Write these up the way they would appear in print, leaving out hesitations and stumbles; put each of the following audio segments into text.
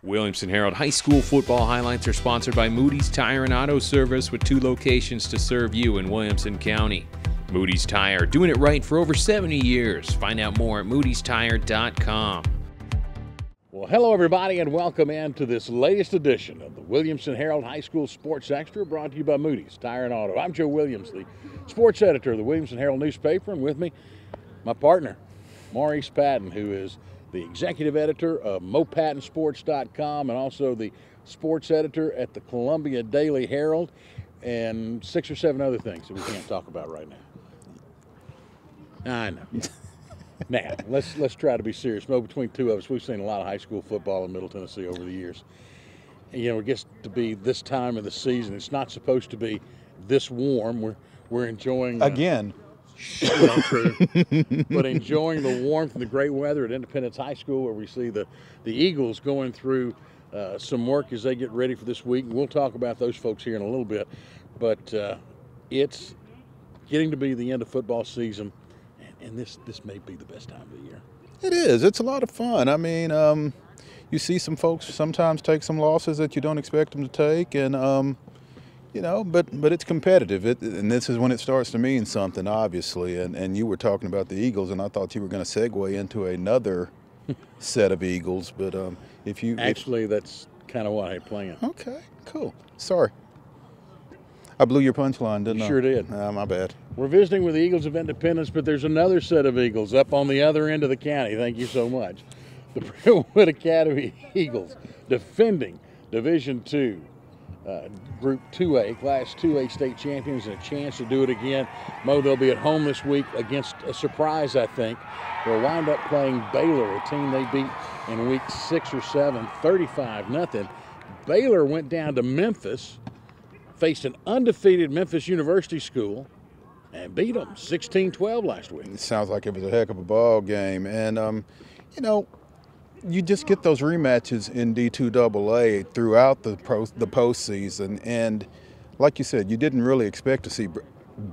Williamson Herald High School football highlights are sponsored by Moody's Tire and Auto Service with 2 locations to serve you in Williamson County. Moody's Tire, doing it right for over 70 years. Find out more at moody'stire.com. Well, hello everybody and welcome into this latest edition of the Williamson Herald High School Sports Extra, brought to you by Moody's Tire and Auto. I'm Joe Williams, the sports editor of the Williamson Herald newspaper, and with me, my partner, Maurice Patton, who is the executive editor of MoPattonSports.com and also the sports editor at the Columbia Daily Herald, and 6 or 7 other things that we can't talk about right now. I know. Now, let's try to be serious. Mo, between two of us, we've seen a lot of high school football in Middle Tennessee over the years. And, you know, it gets to be this time of the season. It's not supposed to be this warm. We're enjoying again. Well, true. But enjoying the warmth and the great weather at Independence High School, where we see the Eagles going through some work as they get ready for this week. And we'll talk about those folks here in a little bit. But it's getting to be the end of football season, and this may be the best time of the year. It is. It's a lot of fun. I mean, you see some folks sometimes take some losses that you don't expect them to take, and you know, but it's competitive, and this is when it starts to mean something, obviously. And you were talking about the Eagles, and I thought you were going to segue into another set of Eagles. But that's kind of what I planned. Okay, cool. Sorry, I blew your punchline, didn't I? Sure did. My bad. We're visiting with the Eagles of Independence, but there's another set of Eagles up on the other end of the county. Thank you so much. The Brentwood Academy Eagles, defending Division II. Group 2A, Class 2A state champions, and a chance to do it again. Mo, they'll be at home this week against a surprise, I think. They'll wind up playing Baylor, a team they beat in week 6 or 7, 35-0. Baylor went down to Memphis, faced an undefeated Memphis University school, and beat them 16-12 last week. It sounds like it was a heck of a ball game. And, you know, you just get those rematches in D2AA throughout the postseason, and like you said, you didn't really expect to see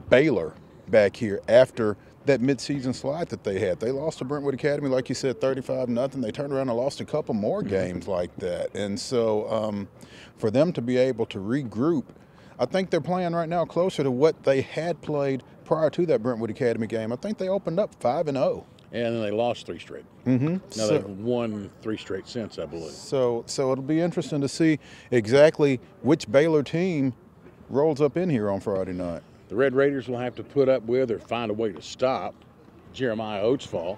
Baylor back here after that midseason slide that they had. They lost to Brentwood Academy, like you said, 35-0. They turned around and lost a couple more games like that, and so for them to be able to regroup, I think they're playing right now closer to what they had played prior to that Brentwood Academy game. I think they opened up 5-0. And then they lost 3 straight. Mm-hmm. Now they've won 3 straight since, I believe. So it'll be interesting to see exactly which Baylor team rolls up in here on Friday night. The Red Raiders will have to put up with or find a way to stop Jeremiah Oatsfall,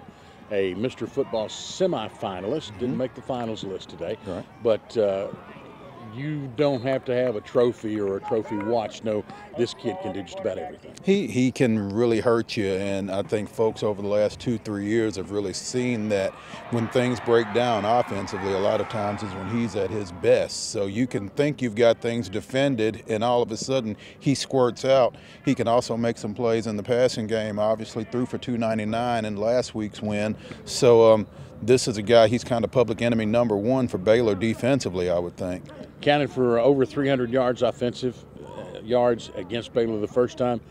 a Mr. Football semifinalist. Didn't make the finals list today. Right. But you don't have to have a trophy or a trophy watch. No, this kid can do just about everything. He can really hurt you, and I think folks over the last 2-3 years have really seen that when things break down offensively, a lot of times is when he's at his best. So you can think you've got things defended, and all of a sudden he squirts out. He can also make some plays in the passing game, obviously threw for 299 in last week's win. So this is a guy, he's kind of public enemy number 1 for Baylor defensively, I would think. Counted for over 300 yards offensive yards against Baylor the first time.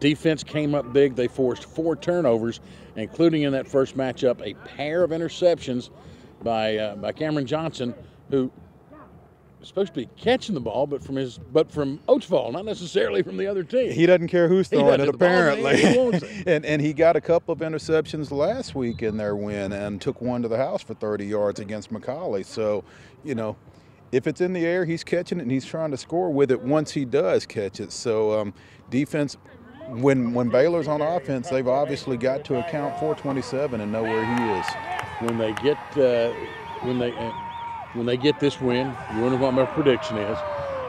Defense came up big. They forced 4 turnovers, including in that first matchup a pair of interceptions by Cameron Johnson, who is supposed to be catching the ball, but from Oatsfall, not necessarily from the other team. He doesn't care who's throwing it, apparently. And and he got a couple of interceptions last week in their win and took one to the house for 30 yards against McCallie. So, you know, if it's in the air, he's catching it, and he's trying to score with it once he does catch it. So defense, when Baylor's on offense, they've obviously got to account for 27 and know where he is. When they get this win, you wonder what my prediction is.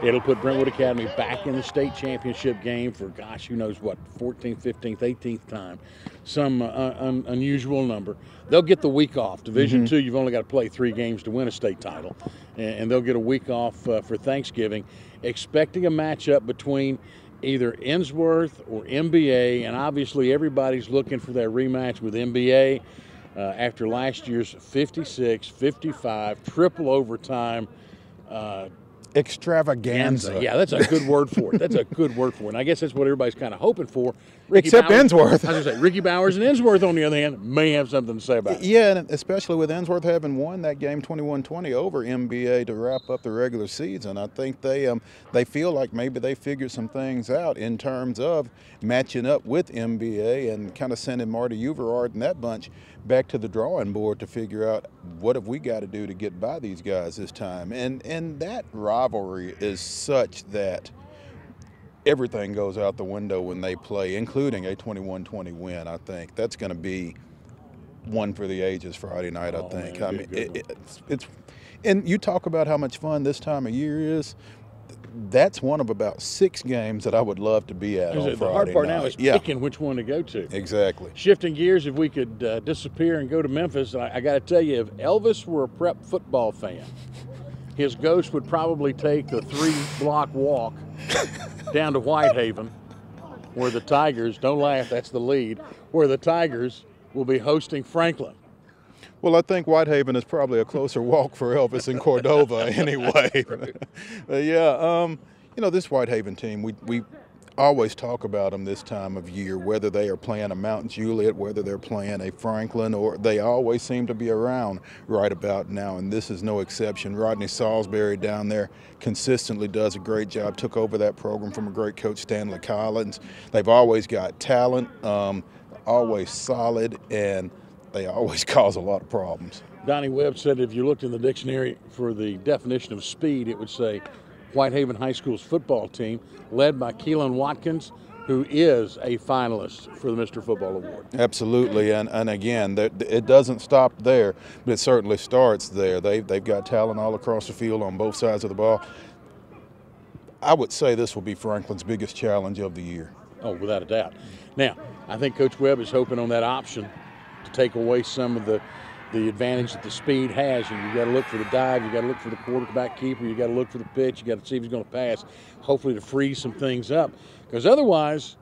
It'll put Brentwood Academy back in the state championship game for, gosh, who knows what, 14th, 15th, 18th time. Some unusual number. They'll get the week off. Division II, you've only got to play 3 games to win a state title. And they'll get a week off for Thanksgiving, expecting a matchup between either Innsworth or MBA. And obviously everybody's looking for that rematch with MBA after last year's 56-55 triple overtime extravaganza. Yeah, that's a good word for it. That's a good word for it. And I guess that's what everybody's kind of hoping for. Except Bowers, Ensworth. I was going to say, Ricky Bowers and Ensworth, on the other hand, may have something to say about it. Yeah, and especially with Ensworth having won that game 21-20 over MBA to wrap up the regular season. I think they feel like maybe they figured some things out in terms of matching up with MBA and kind of sending Marty Uverard and that bunch back to the drawing board to figure out what have we got to do to get by these guys this time. And that rivalry is such that everything goes out the window when they play, including a 21-20 win. I think that's going to be one for the ages Friday night. I think. Man, I mean, it's and you talk about how much fun this time of year is. That's one of about 6 games that I would love to be at on Friday night. The hard part now is picking which one to go to. Exactly. Shifting gears, if we could disappear and go to Memphis, I got to tell you, if Elvis were a prep football fan, his ghost would probably take a 3-block walk down to Whitehaven, where the Tigers, don't laugh, that's the lead, where the Tigers will be hosting Franklin. Well, I think Whitehaven is probably a closer walk for Elvis and Cordova anyway. You know, this Whitehaven team, we always talk about them this time of year, whether they are playing a Mount Juliet, whether they're playing a Franklin, or they always seem to be around right about now, and this is no exception. Rodney Salisbury down there consistently does a great job, took over that program from a great coach, Stanley Collins. They've always got talent, always solid, and they always cause a lot of problems. Donnie Webb said if you looked in the dictionary for the definition of speed, it would say Whitehaven High School's football team, led by Keelan Watkins, who is a finalist for the Mr. Football Award. Absolutely, and again, it doesn't stop there, but it certainly starts there. They've got talent all across the field on both sides of the ball. I would say this will be Franklin's biggest challenge of the year. Oh, without a doubt. Now, I think Coach Webb is hoping on that option to take away some of the advantage that the speed has. And you got to look for the dive, you got to look for the quarterback keeper, you got to look for the pitch, you got to see if he's going to pass, hopefully to freeze some things up. Because otherwise,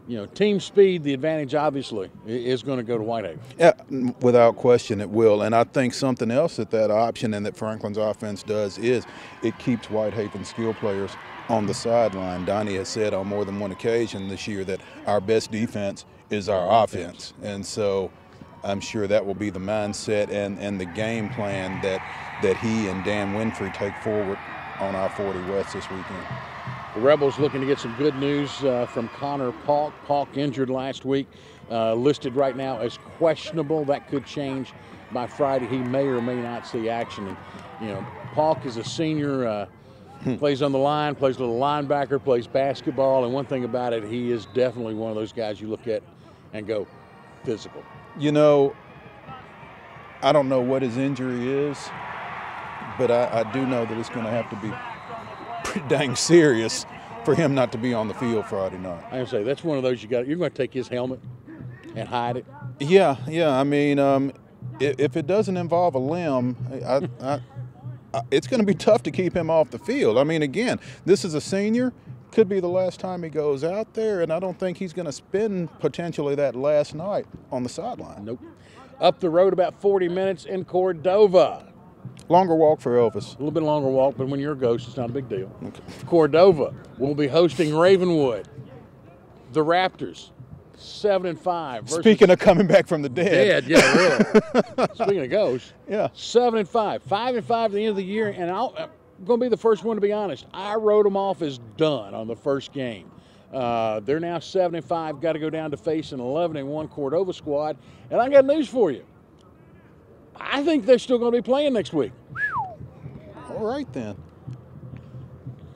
you know, team speed, the advantage obviously is going to go to Whitehaven. Yeah, without question it will. And I think something else that option and that Franklin's offense does is it keeps Whitehaven skill players on the sideline. Donnie has said on more than one occasion this year that our best defense is our offense. And so I'm sure that will be the mindset and the game plan that he and Dan Winfrey take forward on I-40 West this weekend. The Rebels looking to get some good news from Connor Paulk. Paulk injured last week, listed right now as questionable. That could change by Friday. He may or may not see action. And, you know, Paulk is a senior, plays on the line, plays a little linebacker, plays basketball. And one thing about it, he is definitely one of those guys you look at and go, physical. You know, I don't know what his injury is, but I do know that it's going to have to be pretty dang serious for him not to be on the field Friday night. I say that's one of those you're going to take his helmet and hide it. Yeah. I mean, if it doesn't involve a limb, it's going to be tough to keep him off the field. I mean, again, this is a senior. Could be the last time he goes out there, and I don't think he's going to spend potentially that last night on the sideline. Nope. Up the road about 40 minutes in Cordova. Longer walk for Elvis. A little bit longer walk, but when you're a ghost, it's not a big deal. Okay. Cordova will be hosting Ravenwood. The Raptors, 7-5. Speaking of coming back from the dead. Yeah, really. Speaking of ghosts. Yeah. 7-5. 5-5 at the end of the year, and I'm going to be the first one to be honest. I wrote them off as done on the first game. They're now 7-5. Got to go down to face an 11-1 Cordova squad. And I got news for you. I think they're still going to be playing next week. All right then.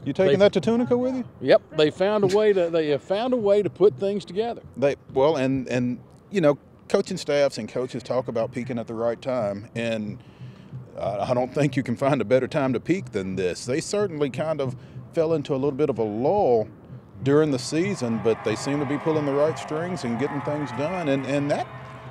You taking that to Tunica with you? Yep, they have found a way to put things together. And you know, coaching staffs and coaches talk about peaking at the right time, and I don't think you can find a better time to peak than this. They certainly kind of fell into a little bit of a lull during the season, but they seem to be pulling the right strings and getting things done. And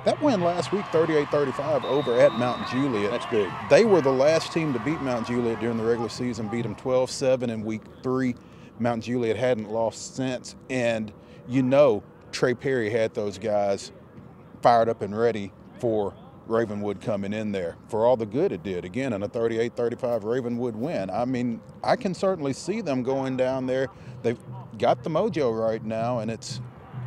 that win last week, 38-35 over at Mount Juliet. That's big. They were the last team to beat Mount Juliet during the regular season, beat them 12-7 in week 3. Mount Juliet hadn't lost since. And you know Trey Perry had those guys fired up and ready for Ravenwood coming in there for all the good it did. Again, in a 38-35 Ravenwood win. I mean, I can certainly see them going down there. They've got the mojo right now, and it's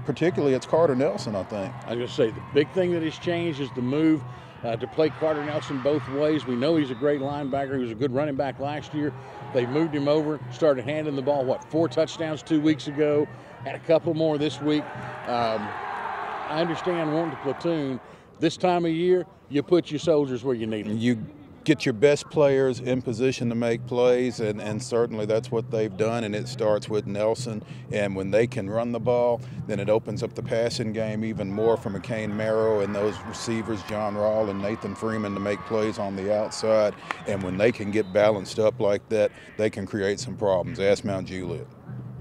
Carter Nelson, I think. I was going to say, the big thing that has changed is the move to play Carter Nelson both ways. We know he's a great linebacker. He was a good running back last year. They moved him over, started handing the ball, 4 touchdowns 2 weeks ago, had a couple more this week. I understand wanting to platoon. This time of year, you put your soldiers where you need them. You get your best players in position to make plays, and certainly that's what they've done, and it starts with Nelson. And when they can run the ball, then it opens up the passing game even more for McCain Marrow and those receivers, John Rawl and Nathan Freeman, to make plays on the outside. And when they can get balanced up like that, they can create some problems. Ask Mount Juliet.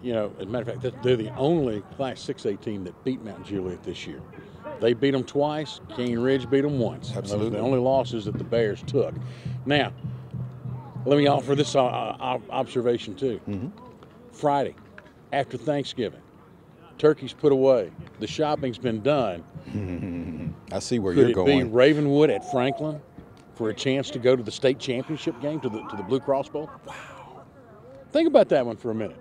You know, as a matter of fact, they're the only Class 6A team that beat Mount Juliet this year. They beat them twice. King Ridge beat them once. Absolutely. Those are the only losses that the Bears took. Now, let me offer this observation too. Mm-hmm. Friday, after Thanksgiving, turkey's put away. The shopping's been done. I see where Could you're going. Could it be Ravenwood at Franklin for a chance to go to the state championship game, to the Blue Cross Bowl? Wow. Think about that one for a minute.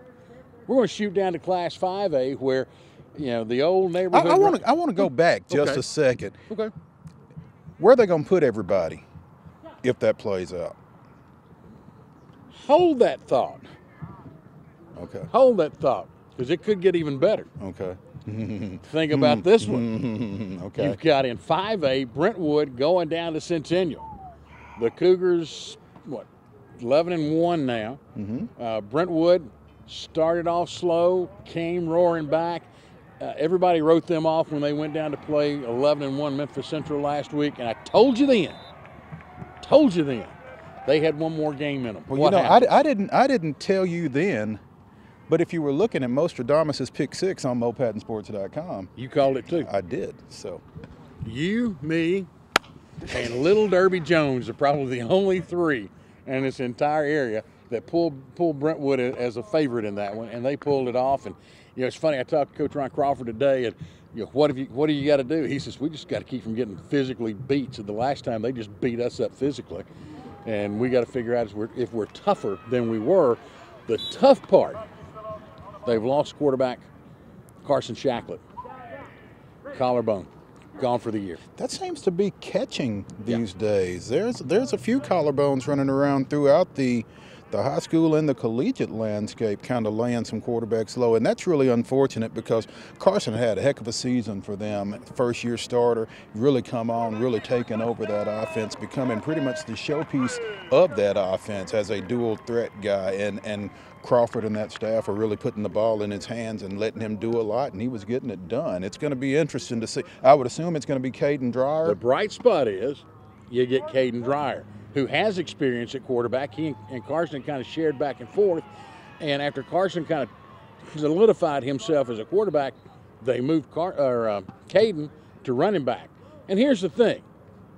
We're going to shoot down to Class 5A where, you know, the old neighborhood. I want to go back just a second. Okay. Where are they going to put everybody if that plays out? Hold that thought. Okay. Hold that thought, because it could get even better. Okay. Think about this one. Okay. You've got in 5A Brentwood going down to Centennial. The Cougars, 11-1 now. Mm-hmm. Brentwood started off slow, came roaring back. Everybody wrote them off when they went down to play 11-1 Memphis Central last week, and I told you then, they had one more game in them. Well, what happened? I didn't tell you then, but if you were looking at Mostradamus's pick 6 on MoPattonSports.com, You called it too. I did. So You, me, and Little Derby Jones are probably the only 3 in this entire area that pulled Brentwood as a favorite in that one, and they pulled it off. And you know, it's funny. I talked to Coach Ron Crawford today, and you know, what do you got to do? He says, we just got to keep from getting physically beat. So the last time they just beat us up physically, and we got to figure out if we're tougher than we were. The tough part, they've lost quarterback Carson Shacklett, collarbone, gone for the year. that seems to be catching these days. There's a few collarbones running around throughout the high school and the collegiate landscape, kind of laying some quarterbacks low, and that's really unfortunate because Carson had a heck of a season for them. First-year starter, really come on, really taking over that offense, becoming pretty much the showpiece of that offense as a dual-threat guy, and Crawford and that staff are really putting the ball in his hands and letting him do a lot, and he was getting it done. It's going to be interesting to see. I would assume it's going to be Caden Dreyer. The bright spot is you get Caden Dreyer, who has experience at quarterback. He and Carson kind of shared back and forth, and after Carson kind of solidified himself as a quarterback, they moved Caden to running back. And here's the thing,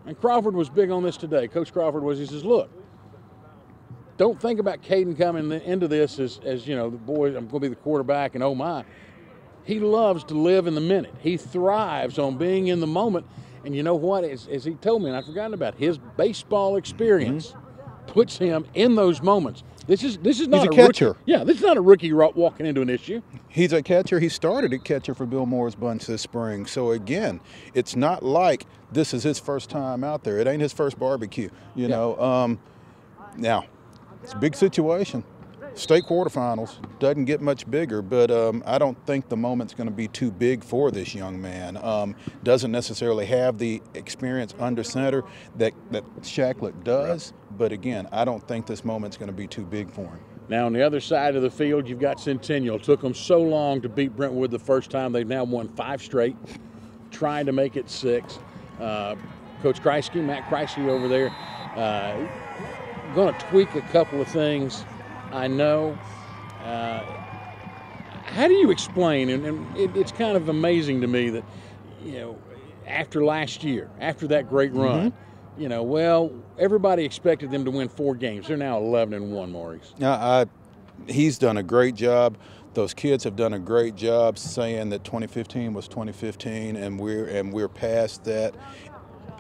and Crawford was big on this today. Coach Crawford he says, look, don't think about Caden coming into this as you know, the boy, I'm going to be the quarterback and oh my. He loves to live in the minute. He thrives on being in the moment. And you know what? As he told me, and I've forgotten about his baseball experience, puts him in those moments. This is not He's a catcher. Rookie. Yeah, this is not a rookie walking into an issue. He's a catcher. He started at catcher for Bill Moore's bunch this spring. So again, it's not like this is his first time out there. It ain't his first barbecue. You know. Now, it's a big situation. State quarterfinals doesn't get much bigger, but I don't think the moment's going to be too big for this young man. Doesn't necessarily have the experience under center that Shacklett does, but again, I don't think this moment's going to be too big for him. Now, on the other side of the field, you've got Centennial. Took them so long to beat Brentwood the first time. They've now won 5 straight, trying to make it 6. Coach Kreisky, Matt Kreisky over there, going to tweak a couple of things. I know. How do you explain, and it's kind of amazing to me that, you know, after last year, after that great run, you know, well, everybody expected them to win 4 games. They're now 11-1, Maurice. He's done a great job. Those kids have done a great job saying that 2015 was 2015, and we're past that.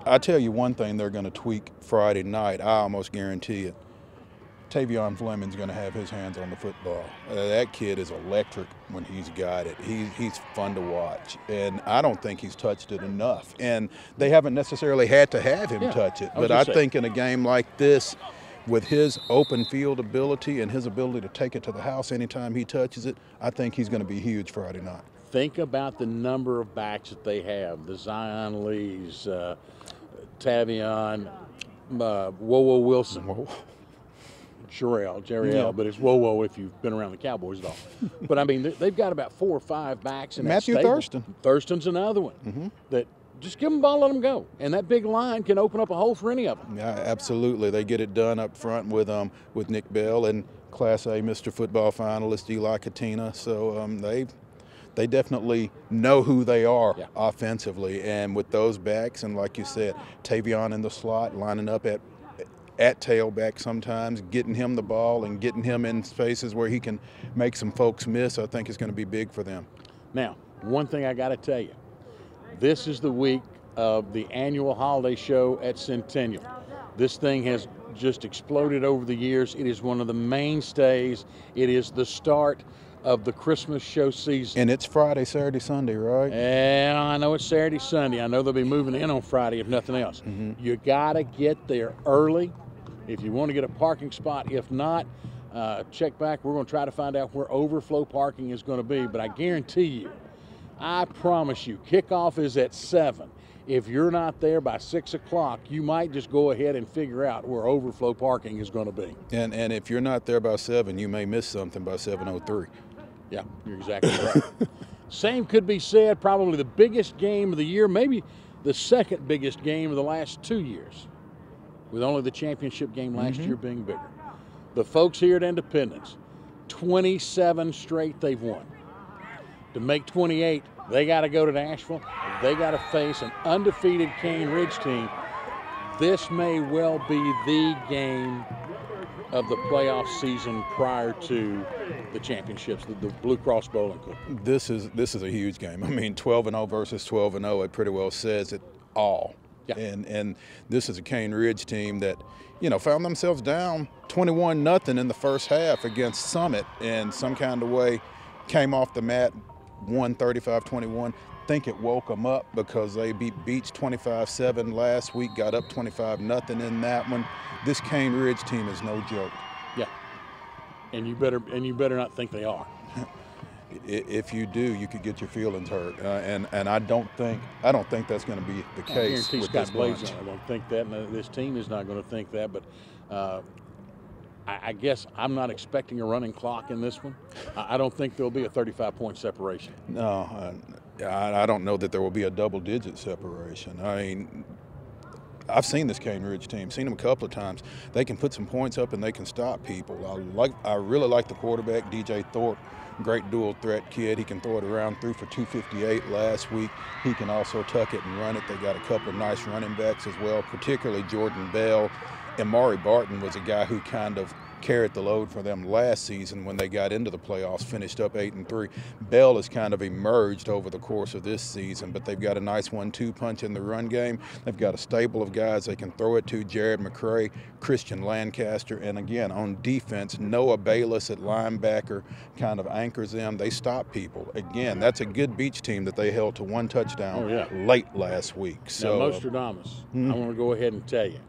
I tell you one thing they're going to tweak Friday night. I almost guarantee it. Tavion Fleming's going to have his hands on the football. That kid is electric when he's got it. He's fun to watch, and I don't think he's touched it enough. And they haven't necessarily had to have him touch it. But I think in a game like this, with his open field ability and his ability to take it to the house anytime he touches it, I think he's going to be huge Friday night. Think about the number of backs that they have: the Zion Lees, Tavion, Wowo Wilson. Jerry L, but it's whoa if you've been around the Cowboys at all. But I mean, they've got about 4 or 5 backs in Matthew that stable. Thurston. Thurston's another one that just give them the ball, let them go, and that big line can open up a hole for any of them. Yeah, absolutely. They get it done up front with Nick Bell and Class A Mr. Football finalist Eli Katina. So they definitely know who they are offensively, and with those backs, and like you said, Tavion in the slot, lining up at tailback sometimes, getting him the ball and getting him in spaces where he can make some folks miss, I think is going to be big for them. Now, one thing I got to tell you, this is the week of the annual holiday show at Centennial. This thing has just exploded over the years. It is one of the mainstays. It is the start of the Christmas show season. And it's Friday, Saturday, Sunday, right? Yeah, I know it's Saturday, Sunday. I know they'll be moving in on Friday if nothing else. You got to get there early if you want to get a parking spot. If not, check back. We're going to try to find out where overflow parking is going to be. But I guarantee you, I promise you, kickoff is at 7. If you're not there by 6 o'clock, you might just go ahead and figure out where overflow parking is going to be. And if you're not there by 7, you may miss something by 7:03. Yeah, you're exactly right. Same could be said, probably the biggest game of the year, maybe the second biggest game of the last 2 years, with only the championship game last year being bigger. The folks here at Independence, 27 straight they've won. To make 28, they got to go to Nashville. They got to face an undefeated Cane Ridge team. This may well be the game of the playoff season prior to the championships, the Blue Cross Bowling Club. This is a huge game. I mean, 12-0 versus 12-0, it pretty well says it all. Yeah. And this is a Cane Ridge team that, found themselves down 21-0 in the first half against Summit, and some kind of way came off the mat, won 35-21. Think it woke them up because they beat Beach 25-7 last week, got up 25-0 in that one. This Cane Ridge team is no joke. Yeah, and you better not think they are. If you do, you could get your feelings hurt, and I don't think that's going to be the case with this bunch. I don't think that, and this team is not going to think that. But I guess I'm not expecting a running clock in this one. I don't think there'll be a 35-point separation. No, I don't know that there will be a double-digit separation. I mean, I've seen this Cane Ridge team, seen them a couple of times. They can put some points up and they can stop people. I really like the quarterback, DJ Thorpe. Great dual threat kid. He can throw it around, threw for 258 last week. He can also tuck it and run it. They got a couple of nice running backs as well, particularly Jordan Bell. And Maury Barton was a guy who kind of carried the load for them last season when they got into the playoffs, finished up 8-3. Bell has kind of emerged over the course of this season, but they've got a nice 1-2 punch in the run game. They've got a stable of guys they can throw it to: Jared McCray, Christian Lancaster, and again, on defense, Noah Bayless at linebacker kind of anchors them. They stop people. Again, that's a good Beach team that they held to 1 touchdown late last week. So, now, Nostradamus, I want to go ahead and tell you,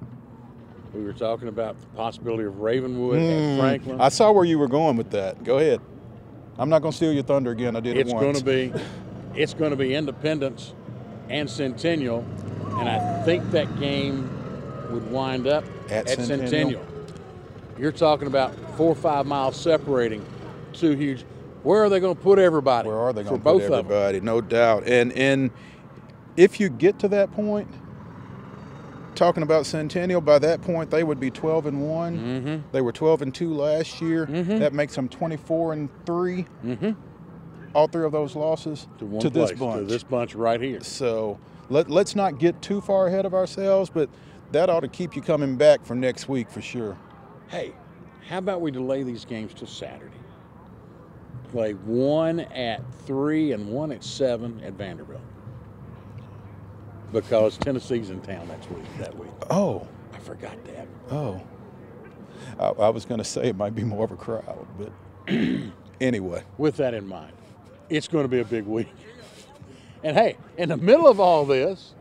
we were talking about the possibility of Ravenwood and Franklin. I saw where you were going with that. Go ahead. I'm not going to steal your thunder again. I did it once. It's going to be Independence and Centennial, and I think that game would wind up at Centennial. You're talking about 4 or 5 miles separating two huge. Where are they going to put everybody? Where are they going to put everybody? No doubt. And if you get to that point, talking about Centennial, by that point they would be 12-1. They were 12-2 last year. That makes them 24-3. All 3 of those losses to this bunch. To this bunch right here. So let's not get too far ahead of ourselves, but that ought to keep you coming back for next week for sure. Hey, how about we delay these games till Saturday? Play 1 at 3 and 1 at 7 at Vanderbilt. because Tennessee's in town that week. Oh. I forgot that. Oh. I was going to say it might be more of a crowd, but anyway. With that in mind, it's going to be a big week. And hey, in the middle of all this,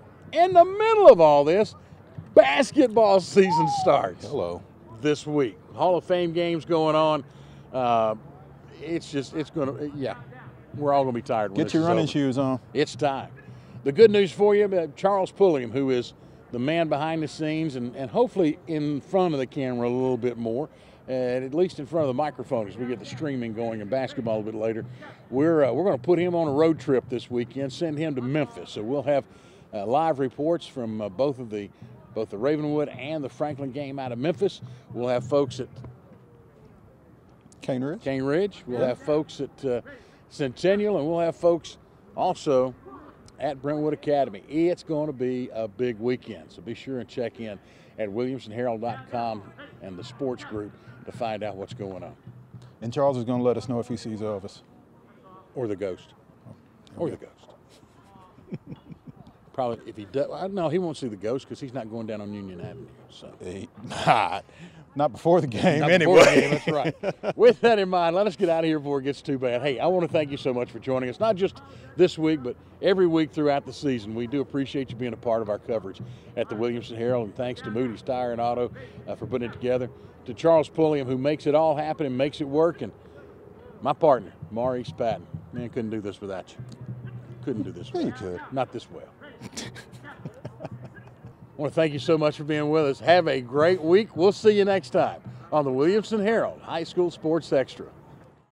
basketball season starts. Hello. This week. Hall of Fame games going on. We're all going to be tired when Get your running shoes on. It's time. The good news for you, Charles Pulliam, who is the man behind the scenes and hopefully in front of the camera a little bit more, and at least in front of the microphone as we get the streaming going and basketball a bit later. We're going to put him on a road trip this weekend, send him to Memphis. So we'll have live reports from both the Ravenwood and the Franklin game out of Memphis. We'll have folks at Cane Ridge. We'll have folks at Centennial, and we'll have folks also at Brentwood Academy. It's going to be a big weekend, so be sure and check in at WilliamsonHerald.com and the sports group to find out what's going on. And Charles is going to let us know if he sees Elvis. Or the ghost. Or the ghost. Probably, if he does, no, he won't see the ghost because he's not going down on Union Avenue. So. Not before the game, Not anyway. Before the game, that's right. With that in mind, let us get out of here before it gets too bad. Hey, I want to thank you so much for joining us, not just this week, but every week throughout the season. We do appreciate you being a part of our coverage at the Williamson Herald, and thanks to Moody's Tire and Auto for putting it together, to Charles Pulliam, who makes it all happen and makes it work, and my partner, Maurice Patton. Man, couldn't do this without you. Couldn't do this without you. Could. Not this well. I want to thank you so much for being with us. Have a great week. We'll see you next time on the Williamson Herald High School Sports Extra.